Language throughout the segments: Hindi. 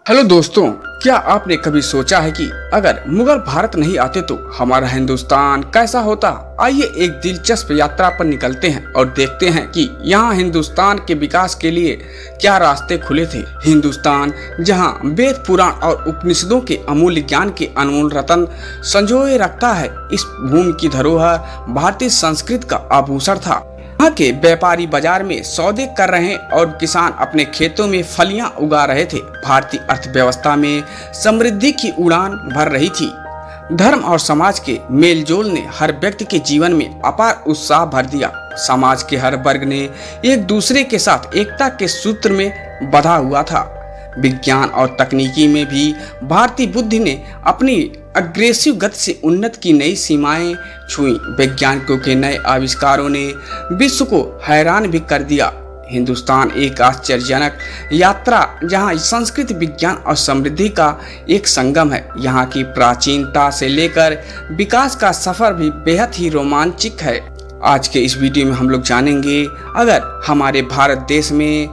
हेलो दोस्तों, क्या आपने कभी सोचा है कि अगर मुगल भारत नहीं आते तो हमारा हिंदुस्तान कैसा होता। आइए एक दिलचस्प यात्रा पर निकलते हैं और देखते हैं कि यहाँ हिंदुस्तान के विकास के लिए क्या रास्ते खुले थे। हिंदुस्तान जहाँ वेद पुराण और उपनिषदों के अमूल्य ज्ञान के अनमोल रत्न संजोए रखता है, इस भूमि की धरोहर भारतीय संस्कृति का आभूषण था। यहाँ के व्यापारी बाजार में सौदे कर रहे और किसान अपने खेतों में फलियां उगा रहे थे। भारतीय अर्थव्यवस्था में समृद्धि की उड़ान भर रही थी। धर्म और समाज के मेलजोल ने हर व्यक्ति के जीवन में अपार उत्साह भर दिया। समाज के हर वर्ग ने एक दूसरे के साथ एकता के सूत्र में बंधा हुआ था। विज्ञान और तकनीकी में भी भारतीय बुद्धि ने अपनी अग्रेसिव गति से उन्नति की नई सीमाएं छुई। वैज्ञानिकों के नए आविष्कारों ने विश्व को हैरान भी कर दिया। हिंदुस्तान एक आश्चर्यजनक यात्रा जहां संस्कृति, विज्ञान और समृद्धि का एक संगम है। यहाँ की प्राचीनता से लेकर विकास का सफर भी बेहद ही रोमांचक है। आज के इस वीडियो में हम लोग जानेंगे, अगर हमारे भारत देश में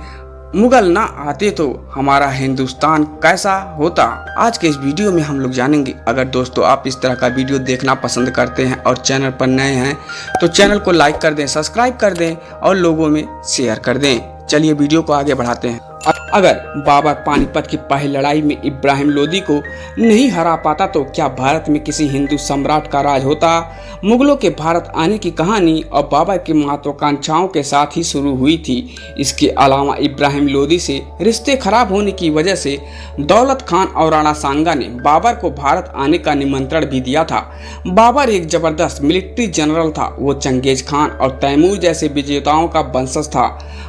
मुगल ना आते तो हमारा हिंदुस्तान कैसा होता। आज के इस वीडियो में हम लोग जानेंगे। अगर दोस्तों आप इस तरह का वीडियो देखना पसंद करते हैं और चैनल पर नए हैं तो चैनल को लाइक कर दें, सब्सक्राइब कर दें और लोगों में शेयर कर दें। चलिए वीडियो को आगे बढ़ाते हैं। अगर बाबर पानीपत की पहली लड़ाई में इब्राहिम लोदी को नहीं हरा पाता तो क्या भारत में किसी हिंदू सम्राट का राज होता। मुगलों के भारत आने की कहानी और बाबर की महत्वाकांक्षाओं के साथ ही शुरू हुई थी। इसके अलावा इब्राहिम लोदी से रिश्ते खराब होने की वजह से दौलत खान और राणा सांगा ने बाबर को भारत आने का निमंत्रण भी दिया था। बाबर एक जबरदस्त मिलिट्री जनरल था। वो चंगेज खान और तैमूर जैसे विजेताओं का वंशज था।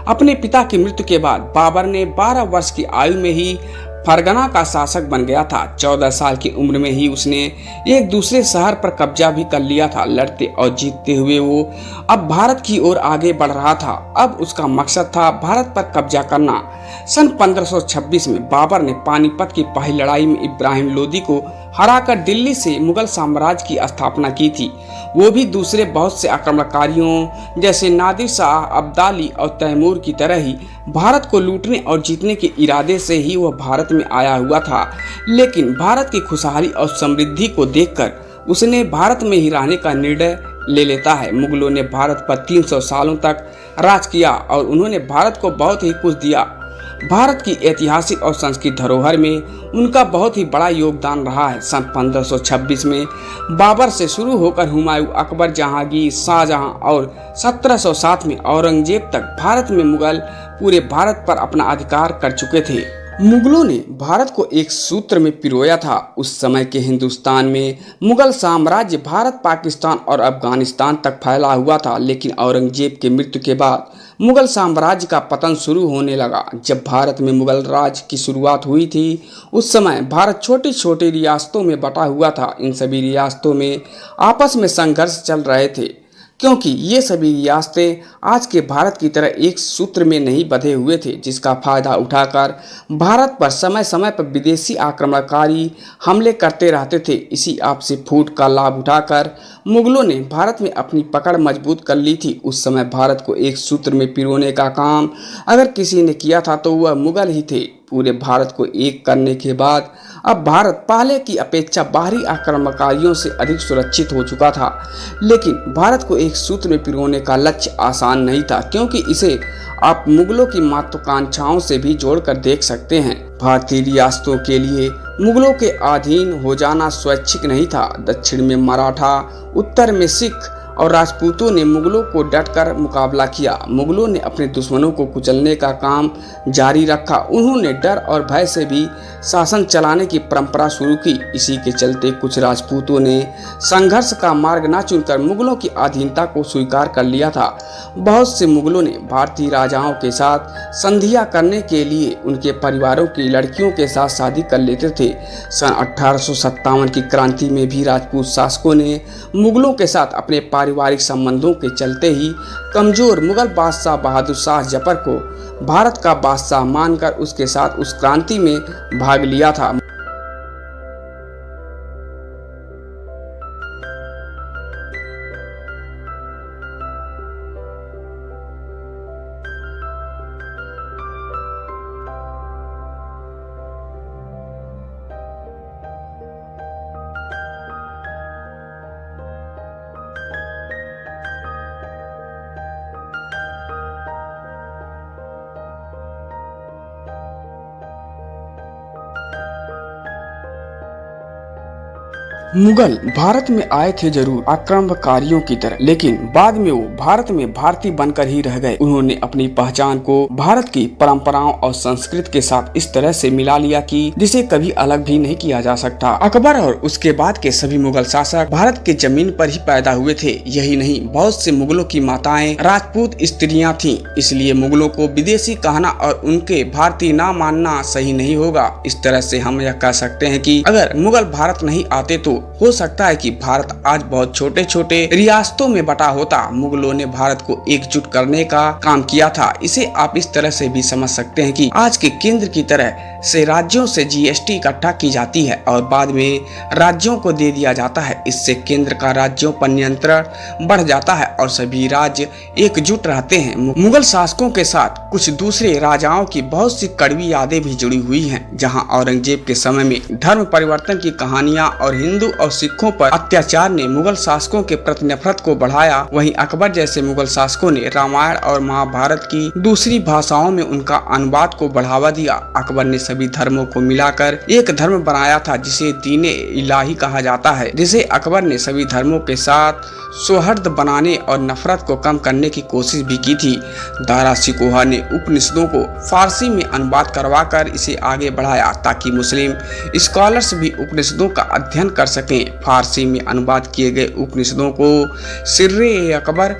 अपने पिता की मृत्यु के बाद बाबर ने 12 वर्ष की आयु में ही फरगना का शासक बन गया था। 14 साल की उम्र में ही उसने एक दूसरे शहर पर कब्जा भी कर लिया था। लड़ते और जीतते हुए वो अब भारत की ओर आगे बढ़ रहा था। अब उसका मकसद था भारत पर कब्जा करना। सन 1526 में बाबर ने पानीपत की पहली लड़ाई में इब्राहिम लोदी को हराकर दिल्ली से मुगल साम्राज्य की स्थापना की थी। वो भी दूसरे बहुत से आक्रमणकारियों जैसे नादिर शाह, अब्दाली और तैमूर की तरह ही भारत को लूटने और जीतने के इरादे से ही वह भारत में आया हुआ था। लेकिन भारत की खुशहाली और समृद्धि को देखकर उसने भारत में ही रहने का निर्णय ले लेता है। मुगलों ने भारत पर 300 सालों तक राज किया और उन्होंने भारत को बहुत ही कुछ दिया। भारत की ऐतिहासिक और सांस्कृतिक धरोहर में उनका बहुत ही बड़ा योगदान रहा है। सन 1526 में बाबर से शुरू होकर हुमायूं, अकबर, जहांगीर, शाहजहां और 1707 में औरंगजेब तक भारत में मुगल पूरे भारत पर अपना अधिकार कर चुके थे। मुगलों ने भारत को एक सूत्र में पिरोया था। उस समय के हिंदुस्तान में मुगल साम्राज्य भारत, पाकिस्तान और अफगानिस्तान तक फैला हुआ था। लेकिन औरंगजेब की मृत्यु के बाद मुगल साम्राज्य का पतन शुरू होने लगा। जब भारत में मुगल राज की शुरुआत हुई थी उस समय भारत छोटी छोटी रियासतों में बटा हुआ था। इन सभी रियासतों में आपस में संघर्ष चल रहे थे क्योंकि ये सभी रियासतें आज के भारत की तरह एक सूत्र में नहीं बंधे हुए थे, जिसका फायदा उठाकर भारत पर समय समय पर विदेशी आक्रमणकारी हमले करते रहते थे। इसी आपसी फूट का लाभ उठाकर मुगलों ने भारत में अपनी पकड़ मजबूत कर ली थी। उस समय भारत को एक सूत्र में पिरोने का काम अगर किसी ने किया था तो वह मुगल ही थे। पूरे भारत को एक करने के बाद अब भारत पहले की अपेक्षा बाहरी आक्रमणकारियों से अधिक सुरक्षित हो चुका था। लेकिन भारत को एक सूत्र में पिरोने का लक्ष्य आसान नहीं था, क्योंकि इसे आप मुगलों की महत्वाकांक्षाओं से भी जोड़कर देख सकते हैं। भारतीय रियासतों के लिए मुगलों के अधीन हो जाना स्वैच्छिक नहीं था। दक्षिण में मराठा, उत्तर में सिख और राजपूतों ने मुगलों को डटकर मुकाबला किया। मुगलों ने अपने दुश्मनों को कुचलने का काम जारी रखा। उन्होंने डर और भय से भी शासन चलाने की परंपरा शुरू की। इसी के चलते कुछ राजपूतों ने संघर्ष का मार्ग न चुनकर मुगलों की अधीनता को स्वीकार कर लिया था। बहुत से मुगलों ने भारतीय राजाओं के साथ संधियां करने के लिए उनके परिवारों की लड़कियों के साथ शादी कर लेते थे। सन 1857 की क्रांति में भी राजपूत शासकों ने मुगलों के साथ अपने पारिवारिक संबंधों के चलते ही कमजोर मुगल बादशाह बहादुर शाह जफर को भारत का बादशाह मानकर उसके साथ उस क्रांति में भाग लिया था। मुगल भारत में आए थे जरूर आक्रमणकारियों की तरह, लेकिन बाद में वो भारत में भारतीय बनकर ही रह गए। उन्होंने अपनी पहचान को भारत की परंपराओं और संस्कृति के साथ इस तरह से मिला लिया कि जिसे कभी अलग भी नहीं किया जा सकता। अकबर और उसके बाद के सभी मुगल शासक भारत के जमीन पर ही पैदा हुए थे। यही नहीं, बहुत से मुगलों की माताएं राजपूत स्त्रियां थीं। इसलिए मुगलों को विदेशी कहना और उनके भारतीय ना मानना सही नहीं होगा। इस तरह से हम यह कह सकते हैं कि अगर मुगल भारत नहीं आते तो हो सकता है कि भारत आज बहुत छोटे छोटे रियासतों में बटा होता। मुगलों ने भारत को एकजुट करने का काम किया था। इसे आप इस तरह से भी समझ सकते हैं कि आज के केंद्र की तरह से राज्यों से जीएसटी इकट्ठा की जाती है और बाद में राज्यों को दे दिया जाता है। इससे केंद्र का राज्यों पर नियंत्रण बढ़ जाता है और सभी राज्य एकजुट रहते हैं। मुगल शासकों के साथ कुछ दूसरे राजाओं की बहुत सी कड़वी यादें भी जुड़ी हुई हैं। जहां औरंगजेब के समय में धर्म परिवर्तन की कहानियां और हिंदू और सिखों पर अत्याचार ने मुगल शासकों के प्रति नफरत को बढ़ाया, वहीं अकबर जैसे मुगल शासकों ने रामायण और महाभारत की दूसरी भाषाओं में उनका अनुवाद को बढ़ावा दिया। अकबर ने सभी धर्मों को मिलाकर एक धर्म बनाया था जिसे दीने इलाही कहा जाता है, जिसे अकबर ने सभी धर्मों के साथ सौहार्द बनाने और नफरत को कम करने की कोशिश भी की थी। दारा शिकोहा ने उपनिषदों को फारसी में अनुवाद करवाकर इसे आगे बढ़ाया ताकि मुस्लिम स्कॉलर्स भी उपनिषदों का अध्ययन कर सकें। फारसी में अनुवाद किए गए उपनिषदों को सिर्रे अकबर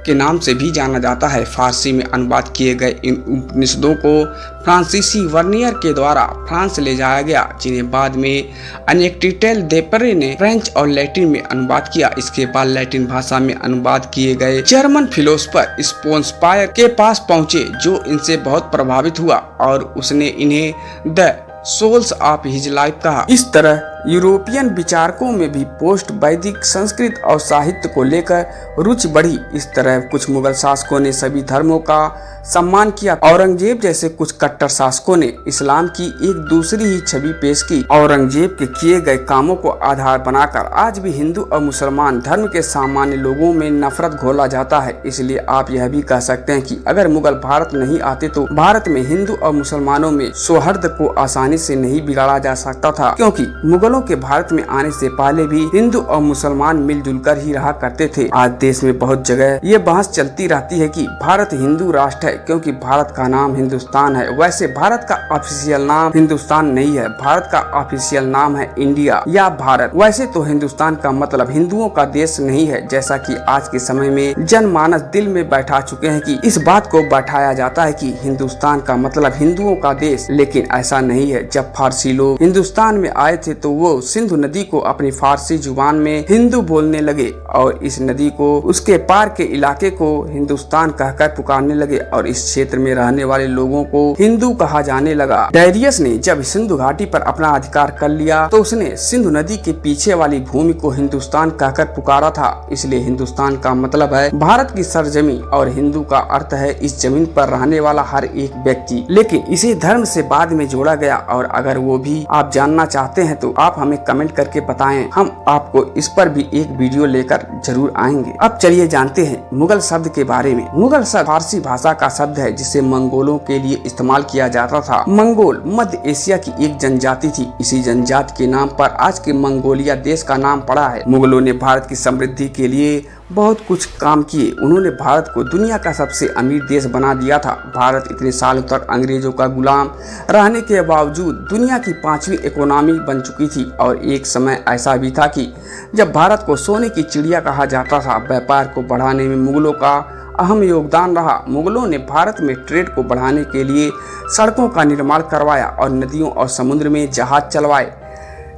के नाम से भी जाना जाता है। फारसी में अनुवाद किए गए इन उपनिषदों को फ्रांसीसी वर्नियर के द्वारा फ्रांस ले जाया गया, जिन्हें बाद में अनेक्टिटेल देपरे ने फ्रेंच और लैटिन में अनुवाद किया। इसके बाद लैटिन भाषा में अनुवाद किए गए जर्मन फिलोसफर स्पोन्सपायर के पास पहुंचे, जो इनसे बहुत प्रभावित हुआ और उसने इन्हें the souls of his life कहा। इस तरह यूरोपियन विचारकों में भी पोस्ट वैदिक संस्कृत और साहित्य को लेकर रुचि बढ़ी। इस तरह कुछ मुगल शासकों ने सभी धर्मों का सम्मान किया। औरंगजेब जैसे कुछ कट्टर शासकों ने इस्लाम की एक दूसरी ही छवि पेश की। औरंगजेब के किए गए कामों को आधार बनाकर आज भी हिंदू और मुसलमान धर्म के सामान्य लोगों में नफरत घोला जाता है। इसलिए आप यह भी कह सकते हैं कि अगर मुगल भारत नहीं आते तो भारत में हिंदू और मुसलमानों में सौहार्द को आसानी से नहीं बिगाड़ा जा सकता था, क्योंकि मुगलों के भारत में आने से पहले भी हिंदू और मुसलमान मिलजुल कर ही रहा करते थे। आज देश में बहुत जगह ये बहस चलती रहती है कि भारत हिंदू राष्ट्र है क्योंकि भारत का नाम हिंदुस्तान है। वैसे भारत का ऑफिशियल नाम हिंदुस्तान नहीं है, भारत का ऑफिशियल नाम है इंडिया या भारत। वैसे तो हिंदुस्तान का मतलब हिंदुओं का देश नहीं है, जैसा कि आज के समय में जनमानस दिल में बैठा चुके हैं कि इस बात को बैठाया जाता है कि हिंदुस्तान का मतलब हिंदुओं का देश, लेकिन ऐसा नहीं है। जब फारसी लोग हिंदुस्तान में आए थे तो वो सिंधु नदी को अपनी फारसी जुबान में हिंदू बोलने लगे और इस नदी को उसके पार के इलाके को हिंदुस्तान कहकर पुकारने लगे और इस क्षेत्र में रहने वाले लोगों को हिंदू कहा जाने लगा। डायरियस ने जब सिंधु घाटी पर अपना अधिकार कर लिया तो उसने सिंधु नदी के पीछे वाली भूमि को हिंदुस्तान कहकर पुकारा था। इसलिए हिंदुस्तान का मतलब है भारत की सरजमी और हिंदू का अर्थ है इस जमीन पर रहने वाला हर एक व्यक्ति। लेकिन इसे धर्म से बाद में जोड़ा गया और अगर वो भी आप जानना चाहते हैं तो आप हमें कमेंट करके बताएं, हम आपको इस पर भी एक वीडियो लेकर जरूर आएंगे। अब चलिए जानते हैं मुगल शब्द के बारे में। मुगल शब्द फारसी भाषा का शब्द है जिसे मंगोलों के लिए इस्तेमाल किया जाता था। मंगोल मध्य एशिया की एक जनजाति थी। इसी जनजाति के नाम पर आज के मंगोलिया देश का नाम पड़ा है। मुगलों ने भारत की समृद्धि के लिए बहुत कुछ काम किए। उन्होंने भारत को दुनिया का सबसे अमीर देश बना दिया था। भारत इतने सालों तक अंग्रेजों का गुलाम रहने के बावजूद दुनिया की 5वीं इकोनॉमी बन चुकी थी और एक समय ऐसा भी था कि जब भारत को सोने की चिड़िया कहा जाता था। व्यापार को बढ़ाने में मुगलों का अहम योगदान रहा। मुगलों ने भारत में ट्रेड को बढ़ाने के लिए सड़कों का निर्माण करवाया और नदियों और समुद्र में जहाज चलवाए,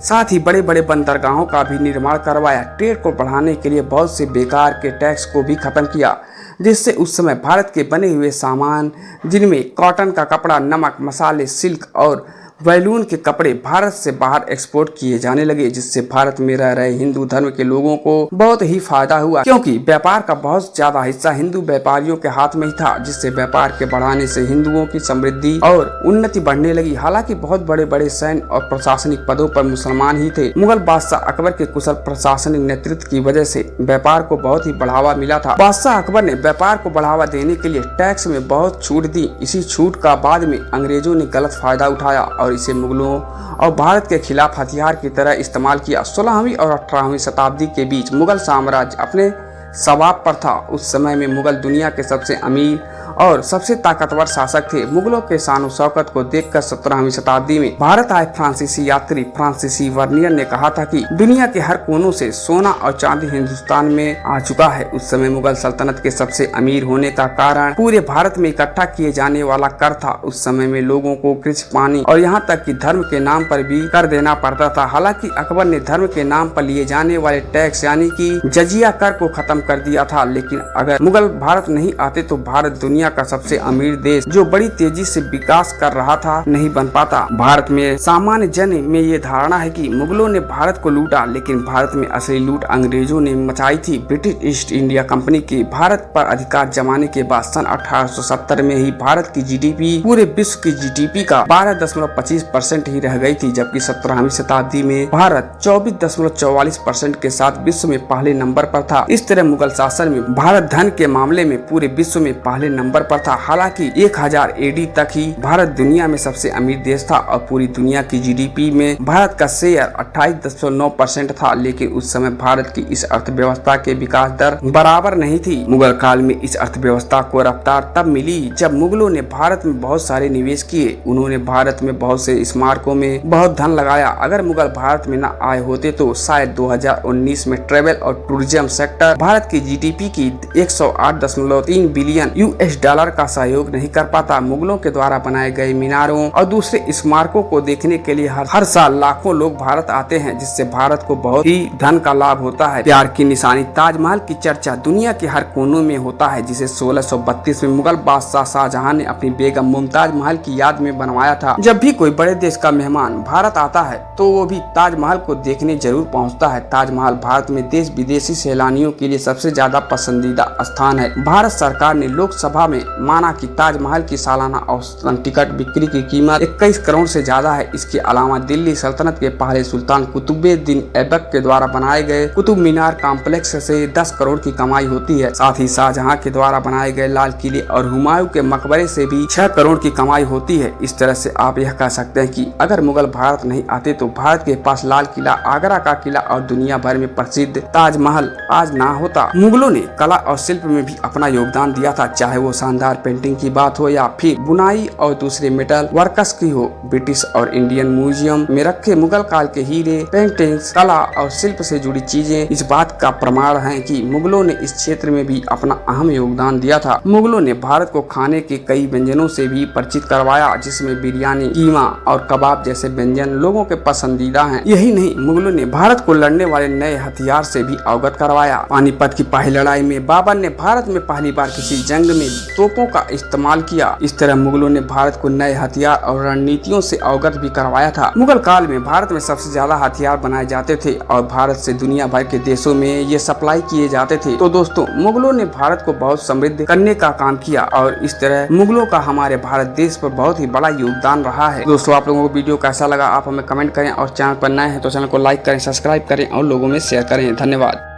साथ ही बड़े बड़े बंदरगाहों का भी निर्माण करवाया। ट्रेड को बढ़ाने के लिए बहुत से बेकार के टैक्स को भी खत्म किया, जिससे उस समय भारत के बने हुए सामान जिनमें कॉटन का कपड़ा, नमक, मसाले, सिल्क और बैलून के कपड़े भारत से बाहर एक्सपोर्ट किए जाने लगे, जिससे भारत में रह रहे हिंदू धर्म के लोगों को बहुत ही फायदा हुआ, क्योंकि व्यापार का बहुत ज्यादा हिस्सा हिंदू व्यापारियों के हाथ में ही था, जिससे व्यापार के बढ़ाने से हिंदुओं की समृद्धि और उन्नति बढ़ने लगी। हालांकि बहुत बड़े बड़े सैन्य और प्रशासनिक पदों पर मुसलमान ही थे। मुगल बादशाह अकबर के कुशल प्रशासनिक नेतृत्व की वजह से व्यापार को बहुत ही बढ़ावा मिला था। बादशाह अकबर ने व्यापार को बढ़ावा देने के लिए टैक्स में बहुत छूट दी। इसी छूट का बाद में अंग्रेजों ने गलत फायदा उठाया और और इसे मुगलों और भारत के खिलाफ हथियार की तरह इस्तेमाल किया। 16वीं और 18वीं शताब्दी के बीच मुगल साम्राज्य अपने शबाब पर था। उस समय में मुगल दुनिया के सबसे अमीर और सबसे ताकतवर शासक थे। मुगलों के शान शौकत को देखकर 17वीं शताब्दी में भारत आए फ्रांसीसी यात्री फ्रांसीसी वर्नियर ने कहा था कि दुनिया के हर कोनों से सोना और चांदी हिंदुस्तान में आ चुका है। उस समय मुगल सल्तनत के सबसे अमीर होने का कारण पूरे भारत में इकट्ठा किए जाने वाला कर था। उस समय में लोगों को कृषि, पानी और यहाँ तक कि धर्म के नाम पर भी कर देना पड़ता था। हालांकि अकबर ने धर्म के नाम पर लिए जाने वाले टैक्स यानी कि जजिया कर को खत्म कर दिया था। लेकिन अगर मुगल भारत नहीं आते तो भारत दुनिया का सबसे अमीर देश जो बड़ी तेजी से विकास कर रहा था नहीं बन पाता। भारत में सामान्य जन में ये धारणा है कि मुगलों ने भारत को लूटा, लेकिन भारत में असली लूट अंग्रेजों ने मचाई थी। ब्रिटिश ईस्ट इंडिया कंपनी के भारत पर अधिकार जमाने के बाद सन 1870 में ही भारत की जीडीपी पूरे विश्व की जीडीपी का 12.25% ही रह गई थी, जबकि 17वीं शताब्दी में भारत 24.44% के साथ विश्व में पहले नंबर पर था। इस तरह मुगल शासन में भारत धन के मामले में पूरे विश्व में पहले नंबर पर था। हालांकि 1000 एडी तक ही भारत दुनिया में सबसे अमीर देश था और पूरी दुनिया की जीडीपी में भारत का शेयर 28.9% था। लेकिन उस समय भारत की इस अर्थव्यवस्था के विकास दर बराबर नहीं थी। मुगल काल में इस अर्थव्यवस्था को रफ्तार तब मिली जब मुगलों ने भारत में बहुत सारे निवेश किए। उन्होंने भारत में बहुत से स्मारकों में बहुत धन लगाया। अगर मुगल भारत में न आए होते तो शायद 2019 में ट्रेवल और टूरिज्म सेक्टर भारत की जीडीपी की 108.3 बिलियन यूएस डॉलर का सहयोग नहीं कर पाता। मुगलों के द्वारा बनाए गए मीनारों और दूसरे स्मारकों को देखने के लिए हर साल लाखों लोग भारत आते हैं, जिससे भारत को बहुत ही धन का लाभ होता है। प्यार की निशानी ताजमहल की चर्चा दुनिया के हर कोनों में होता है, जिसे 1632 में मुगल बादशाह शाहजहां ने अपनी बेगम मुमताज महल की याद में बनवाया था। जब भी कोई बड़े देश का मेहमान भारत आता है तो वो भी ताजमहल को देखने जरूर पहुँचता है। ताजमहल भारत में देश विदेशी सैलानियों के लिए सबसे ज्यादा पसंदीदा स्थान है। भारत सरकार ने लोकसभा में माना कि ताजमहल की सालाना औसतन टिकट बिक्री की कीमत 21 करोड़ से ज्यादा है। इसके अलावा दिल्ली सल्तनत के पहले सुल्तान कुतुबुद्दीन ऐबक के द्वारा बनाए गए कुतुब मीनार कॉम्प्लेक्स से 10 करोड़ की कमाई होती है। साथ ही शाहजहां के द्वारा बनाए गए लाल किले और हुमायूं के मकबरे से भी 6 करोड़ की कमाई होती है। इस तरह से आप यह कह सकते हैं कि अगर मुगल भारत नहीं आते तो भारत के पास लाल किला, आगरा का किला और दुनिया भर में प्रसिद्ध ताजमहल आज ना होता। मुगलों ने कला और शिल्प में भी अपना योगदान दिया था, चाहे वो शानदार पेंटिंग की बात हो या फिर बुनाई और दूसरे मेटल वर्कस की हो। ब्रिटिश और इंडियन म्यूजियम में रखे मुगल काल के हीरे, पेंटिंग्स, कला और शिल्प से जुड़ी चीजें इस बात का प्रमाण हैं कि मुगलों ने इस क्षेत्र में भी अपना अहम योगदान दिया था। मुगलों ने भारत को खाने के कई व्यंजनों से भी परिचित करवाया, जिसमें बिरयानी, कीमा और कबाब जैसे व्यंजन लोगों के पसंदीदा हैं। यही नहीं, मुगलों ने भारत को लड़ने वाले नए हथियार से भी अवगत करवाया। पानीपत की पहली लड़ाई में बाबर ने भारत में पहली बार किसी जंग में तोपों का इस्तेमाल किया। इस तरह मुगलों ने भारत को नए हथियार और रणनीतियों से अवगत भी करवाया था। मुगल काल में भारत में सबसे ज्यादा हथियार बनाए जाते थे और भारत से दुनिया भर के देशों में ये सप्लाई किए जाते थे। तो दोस्तों, मुगलों ने भारत को बहुत समृद्ध करने का काम किया और इस तरह मुगलों का हमारे भारत देश पर बहुत ही बड़ा योगदान रहा है। दोस्तों, आप लोगों को वीडियो कैसा लगा आप हमें कमेंट करें और चैनल पर नए हैं तो चैनल को लाइक करें, सब्सक्राइब करें और लोगों में शेयर करें। धन्यवाद।